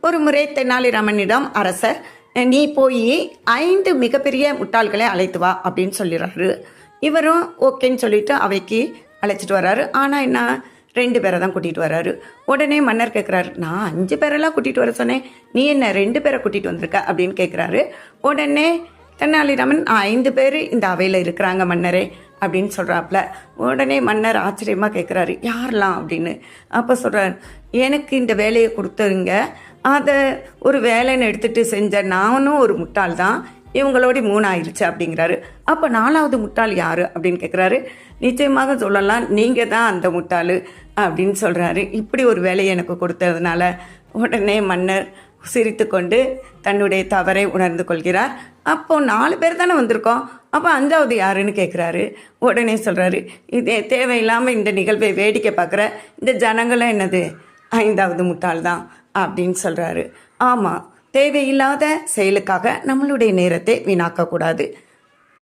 ஒரு முறை தெனாலிராமனிடம் அரசர், நீ போய் 5 மிகப்பெரிய முட்டாள்களை அழைத்து வா அப்படின்னு சொல்லிடுறாரு. இவரும் ஓகேன்னு சொல்லிட்டு அவைக்கு அழைச்சிட்டு வர்றாரு. ஆனால் என்ன, 2 பேரை தான் கூட்டிகிட்டு வர்றாரு. உடனே மன்னர் கேட்குறாரு, நான் 5 பேரெல்லாம் கூட்டிகிட்டு வர சொன்னேன், நீ என்ன 2 பேரை கூட்டிகிட்டு வந்திருக்க அப்படின்னு கேட்குறாரு. உடனே தெனாலிராமன், 5 பேர் இந்த அவையில் இருக்கிறாங்க மன்னரே அப்படின்னு சொல்கிறாப்புல. உடனே மன்னர் ஆச்சரியமாக கேட்குறாரு, யாரெல்லாம் அப்படின்னு. அப்போ சொல்கிறார், எனக்கு இந்த வேலையை கொடுத்துருங்க, அதை ஒரு வேலைன்னு எடுத்துகிட்டு செஞ்ச நானும் ஒரு முட்டாள் தான், இவங்களோட 3 ஆயிடுச்சு அப்படிங்கிறாரு. அப்போ 4வது முட்டாள் யார் அப்படின்னு கேட்குறாரு. நிச்சயமாக சொல்லலாம், நீங்கள் தான் அந்த முட்டாள் அப்படின்னு சொல்கிறாரு. இப்படி ஒரு வேலையை எனக்கு கொடுத்ததுனால. உடனே மன்னர் சிரித்து கொண்டு தன்னுடைய தவறை உணர்ந்து கொள்கிறார். அப்போது 4 பேர் தானே வந்திருக்கோம், அப்போ 5வது யாருன்னு கேட்குறாரு. உடனே சொல்கிறாரு, இதே தேவையில்லாமல் இந்த நிகழ்வை வேடிக்கை பார்க்குற இந்த ஜனங்களும் என்னது 5வது முட்டாள் தான் அப்படின்னு சொல்கிறாரு. ஆமாம், தேவையில்லாத செயலுக்காக நம்மளுடைய நேரத்தை வீணாக்கக்கூடாது.